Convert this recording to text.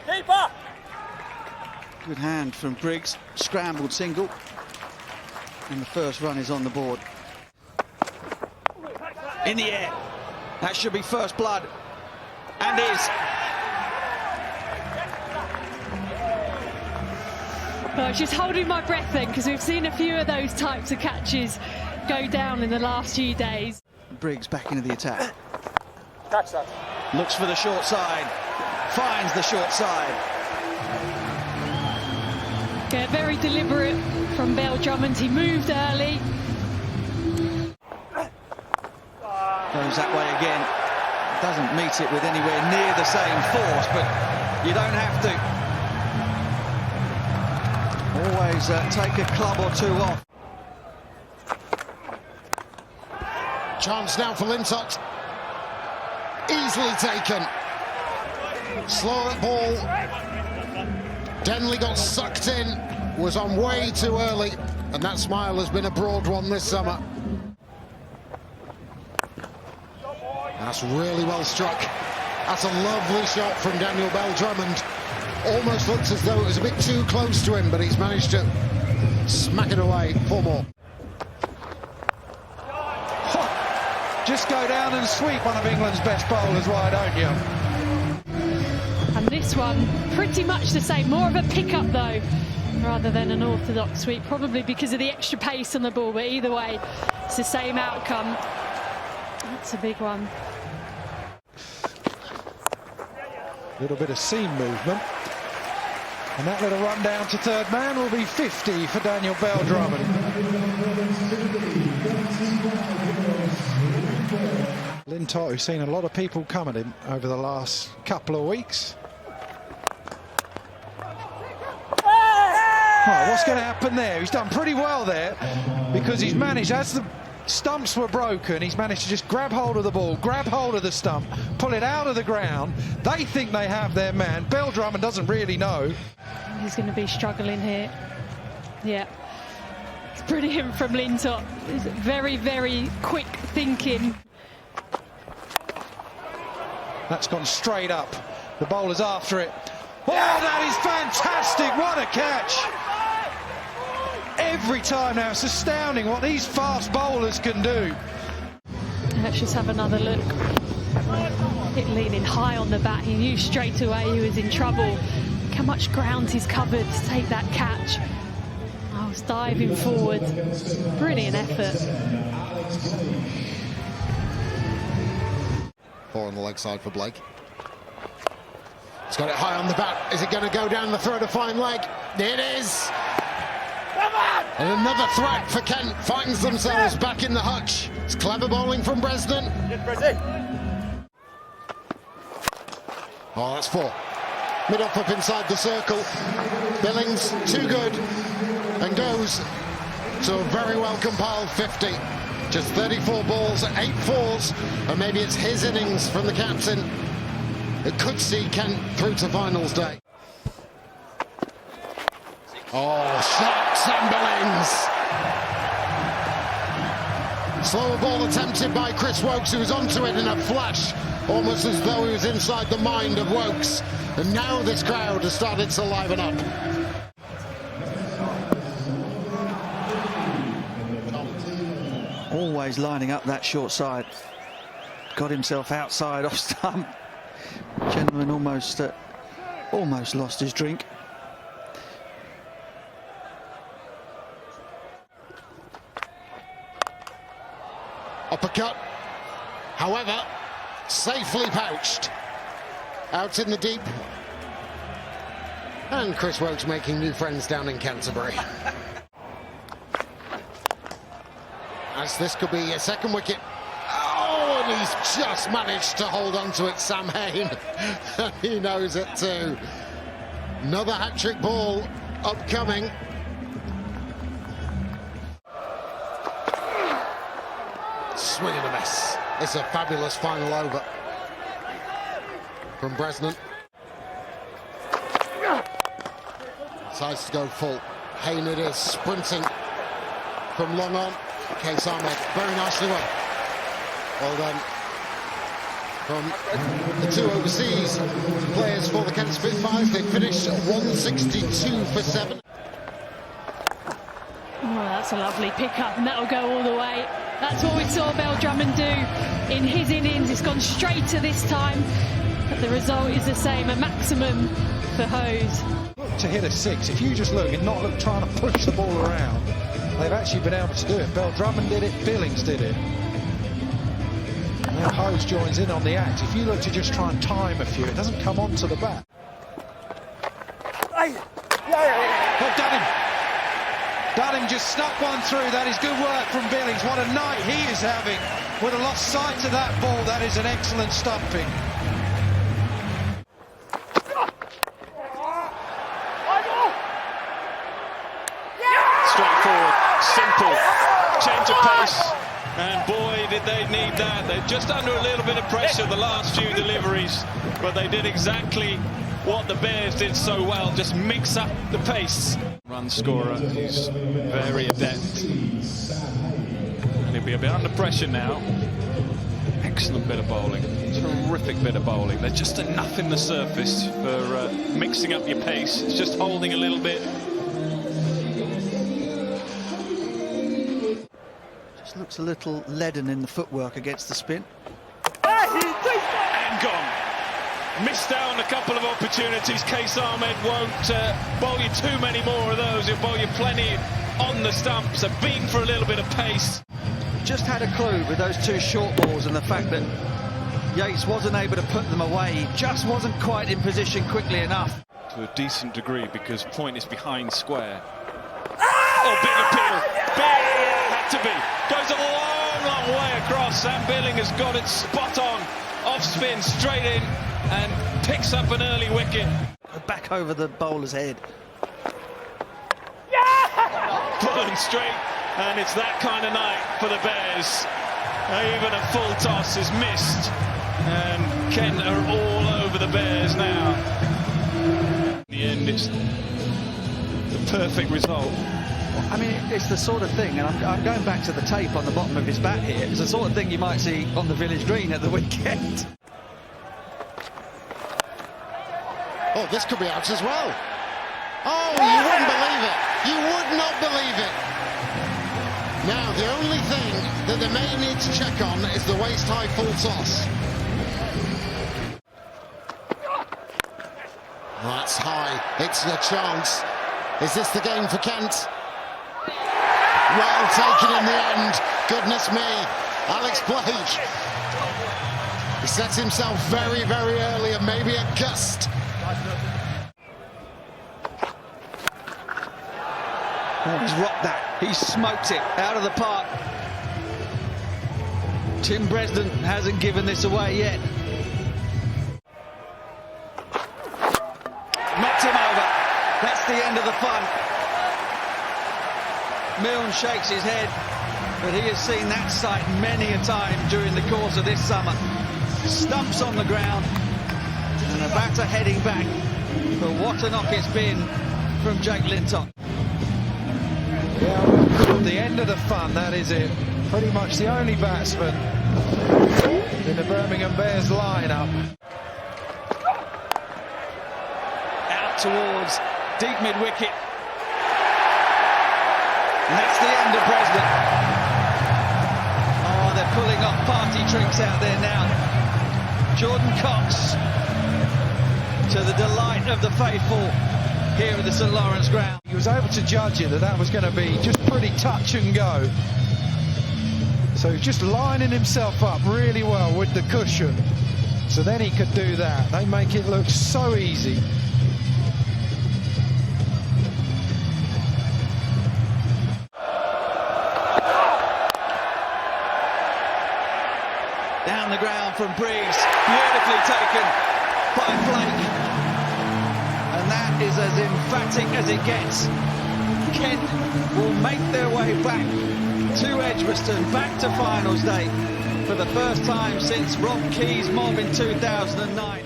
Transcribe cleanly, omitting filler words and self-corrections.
Keeper! Good hand from Briggs, scrambled single, and the first run is on the board. In the air, that should be first blood, and is. I was just holding my breath then, because we've seen a few of those types of catches go down in the last few days. Briggs back into the attack. Catch that. Looks for the short side, finds the short side. Yeah, very deliberate from Bell Drummond. He moved early. Goes that way again. Doesn't meet it with anywhere near the same force, but you don't have to. Always take a club or two off. Chance now for Lintott. Easily taken. Slow at ball. Denley got sucked in. Was on way too early. And that smile has been a broad one this summer. That's really well struck. That's a lovely shot from Daniel Bell Drummond. Almost looks as though it was a bit too close to him, but he's managed to smack it away. 4 more. Just go down and sweep one of England's best bowlers, why don't you? And this one, pretty much the same. More of a pick-up, though, rather than an orthodox sweep, probably because of the extra pace on the ball. But either way, it's the same outcome. That's a big one. Little bit of seam movement. And that little run down to third man will be 50 for Daniel Bell Drummond. Lintott, who's seen a lot of people come at him over the last couple of weeks. Oh, what's going to happen there? He's done pretty well there, because he's managed, as the stumps were broken, he's managed to just grab hold of the ball, grab hold of the stump, pull it out of the ground. They think they have their man. Bell Drummond doesn't really know. He's going to be struggling here. Yeah. It's brilliant from Lintott. It's very, very quick thinking. That's gone straight up. The bowler's after it. Oh, that is fantastic. What a catch. Every time now, it's astounding what these fast bowlers can do. Let's just have another look. Hit leaning high on the bat. He knew straight away he was in trouble. Look how much ground he's covered to take that catch. I was diving forward. Brilliant effort. 4 on the leg side for Blake. He's got it high on the bat. Is it going to go down the throat of fine leg? It is. And another threat for Kent. Finds themselves back in the hutch. It's clever bowling from Bresnan. Oh, that's 4. Mid-off up inside the circle. Billings, too good. And goes to a very well compiled 50. Just 34 balls, 8 fours. And maybe it's his innings from the captain. It could see Kent through to finals day. Oh, shot, Sam Billings. Slower ball attempted by Chris Woakes, who was onto it in a flash, almost as though he was inside the mind of Woakes. And now this crowd has started to liven up. Always lining up that short side. Got himself outside off stump. Gentleman almost lost his drink. Uppercut, however, safely pouched. Out in the deep. And Chris Woakes making new friends down in Canterbury. As this could be a second wicket. Oh, and he's just managed to hold on to it, Sam Hain. He knows it too. Another hat-trick ball upcoming. Swing and a miss. It's a fabulous final over from Bresnan. Decides to go full. Hain it is, sprinting from long on. Case Ahmed, very nicely run. Well done. From the two overseas players for the Kent Spitfires, they finished 162 for 7. Oh, that's a lovely pickup, and that'll go all the way. That's what we saw Bell Drummond do in his innings. It's gone straight to this time, but the result is the same, a maximum for Hose. To hit a 6, if you just look and not look trying to push the ball around, they've actually been able to do it. Bell Drummond did it, Billings did it. And then Hose joins in on the act. If you look to just try and time a few, it doesn't come onto the bat. Oh, Dunham just snuck one through. That is good work from Billings. What a night he is having. Would have lost sight of that ball. That is an excellent stumping. Straightforward, simple, change of pace, and boy did they need that. They're just under a little bit of pressure the last few deliveries, but they did exactly what the Bears did so well, just mix up the pace. Run scorer who's very adept, and he'll be a bit under pressure now. Excellent bit of bowling, terrific bit of bowling. There's just enough in the surface for mixing up your pace. It's just holding a little bit. Just looks a little leaden in the footwork against the spin. And gone. Missed out on a couple of opportunities. Case Ahmed won't bowl you too many more of those. He'll bowl you plenty on the stumps. A beam for a little bit of pace. Just had a clue with those two short balls and the fact that Yates wasn't able to put them away. He just wasn't quite in position quickly enough. To a decent degree, because point is behind square. Oh, big appeal. Big, had to be. Goes a long, long way across. Sam Billing has got it spot on. Off spin, straight in, and picks up an early wicket. Back over the bowler's head. Pulling straight, and it's that kind of night for the Bears. Even a full toss is missed, and Kent are all over the Bears now. In the end, it's the perfect result. I mean, it's the sort of thing, and I'm going back to the tape on the bottom of his bat here. It's the sort of thing you might see on the village green at the weekend. Oh, this could be out as well. Oh, you wouldn't believe it. You would not believe it. Now, the only thing that they may need to check on is the waist-high full toss. That's high. It's a chance. Is this the game for Kent? Well taken in the end. Goodness me. Alex Blake. He sets himself very, very early and maybe a gust. Oh, he's rocked that. He's smoked it out of the park. Tim Bresden hasn't given this away yet. Knocked him over. That's the end of the fun. Milne shakes his head, but he has seen that sight many a time during the course of this summer. Stumps on the ground, and a batter heading back. But what a knock it's been from Jake Lintott. Yeah, well, the end of the fun, that is it. Pretty much the only batsman in the Birmingham Bears lineup. Out towards deep mid-wicket. And that's the end of Bresden. Oh, they're pulling off party tricks out there now. Jordan Cox, to the delight of the faithful here at the St Lawrence ground. He was able to judge it that was going to be just pretty touch and go. So he's just lining himself up really well with the cushion. So then he could do that. They make it look so easy. Down the ground from Breeze, beautifully taken by Blake. And that is as emphatic as it gets. Kent will make their way back to Edgbaston, back to finals day for the first time since Rob Key's mob in 2009.